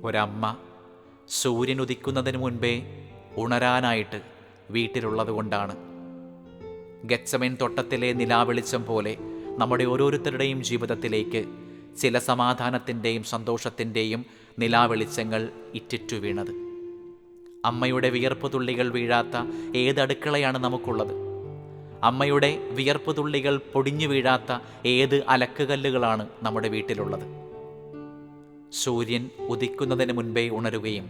ഒരമ്മ സൂര്യൻ ഉദിക്കുന്നതിന് മുൻപേ ഉണരാനായിട്ട് വീട്ടിലുള്ളത് കൊണ്ടാണ്. ഗെത്സമേൻ തോട്ടത്തിലെ നിലാവെളിച്ചം പോലെ നമ്മുടെ ഓരോരുത്തരുടെയും ജീവിതത്തിലേക്ക് ചില സമാധാനത്തിൻ്റെയും സന്തോഷത്തിൻ്റെയും നിലാവെളിച്ചങ്ങൾ ഇറ്റിറ്റു വീണത്. അമ്മയുടെ വിയർപ്പ് തുള്ളികൾ വീഴാത്ത ഏത് അടുക്കളയാണ് നമുക്കുള്ളത്? അമ്മയുടെ വിയർപ്പ് തുള്ളികൾ പൊടിഞ്ഞു വീഴാത്ത ഏത് അലക്കുകല്ലുകളാണ് നമ്മുടെ വീട്ടിലുള്ളത്? സൂര്യൻ ഉദിക്കുന്നതിന് മുൻപേ ഉണരുകയും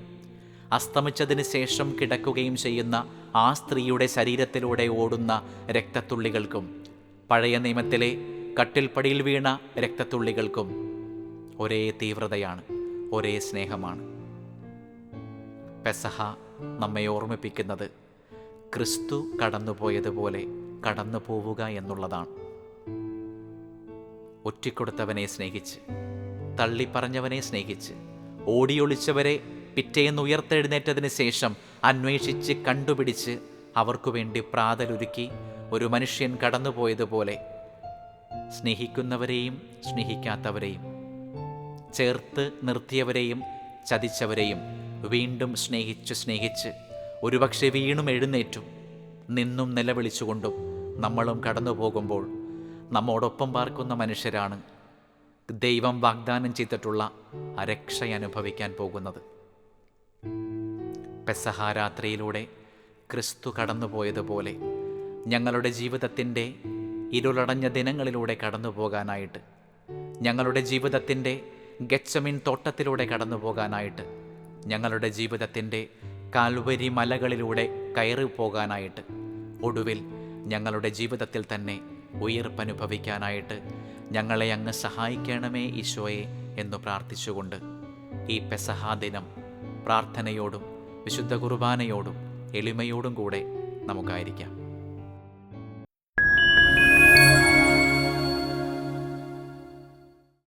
അസ്തമിച്ചതിന് ശേഷം കിടക്കുകയും ചെയ്യുന്ന ആ സ്ത്രീയുടെ ശരീരത്തിലൂടെ ഓടുന്ന രക്തത്തുള്ളികൾക്കും പഴയ നിയമത്തിലെ കട്ടിൽപ്പടിയിൽ വീണ രക്തത്തുള്ളികൾക്കും ഒരേ തീവ്രതയാണ്, ഒരേ സ്നേഹമാണ്. പെസഹ നമ്മെ ഓർമ്മിപ്പിക്കുന്നത് ക്രിസ്തു കടന്നുപോയതുപോലെ കടന്നു പോവുക എന്നുള്ളതാണ്. ഒറ്റിക്കൊടുത്തവനെ സ്നേഹിച്ച്, തള്ളിപ്പറഞ്ഞവനെ സ്നേഹിച്ച്, ഓടിയൊളിച്ചവരെ പിറ്റേന്ന് ഉയർത്തെഴുന്നേറ്റതിന് ശേഷം അന്വേഷിച്ച് കണ്ടുപിടിച്ച് അവർക്കു വേണ്ടി പ്രാതലൊരുക്കി ഒരു മനുഷ്യൻ കടന്നുപോയതുപോലെ സ്നേഹിക്കുന്നവരെയും സ്നേഹിക്കാത്തവരെയും, ചേർത്ത് നിർത്തിയവരെയും ചതിച്ചവരെയും വീണ്ടും സ്നേഹിച്ച് ഒരുപക്ഷെ വീണും എഴുന്നേറ്റും നിന്നും നിലവിളിച്ചുകൊണ്ടും നമ്മളും കടന്നു പോകുമ്പോൾ നമ്മോടൊപ്പം പാർക്കുന്ന മനുഷ്യരാണ് ദൈവം വാഗ്ദാനം ചെയ്തിട്ടുള്ള രക്ഷ അനുഭവിക്കാൻ പോകുന്നത്. പെസഹ രാത്രിയിലൂടെ ക്രിസ്തു കടന്നുപോയതുപോലെ ഞങ്ങളുടെ ജീവിതത്തിൻ്റെ ഇരുളടഞ്ഞ ദിനങ്ങളിലൂടെ കടന്നു പോകാനായിട്ട്, ഞങ്ങളുടെ ജീവിതത്തിൻ്റെ ഗെത്സമേൻ തോട്ടത്തിലൂടെ കടന്നു പോകാനായിട്ട്, ഞങ്ങളുടെ ജീവിതത്തിൻ്റെ കാൽവരി മലകളിലൂടെ കയറി പോകാനായിട്ട്, ഒടുവിൽ ഞങ്ങളുടെ ജീവിതത്തിൽ തന്നെ ഉയർപ്പനുഭവിക്കാനായിട്ട് ഞങ്ങളെ അങ്ങ് സഹായിക്കണമേ ഈശോയെ എന്ന് പ്രാർത്ഥിച്ചുകൊണ്ട് ഈ പെസഹ ദിനം പ്രാർത്ഥനയോടും വിശുദ്ധ കുർബാനയോടും എളിമയോടും കൂടെ നമുക്കായിരിക്കാം.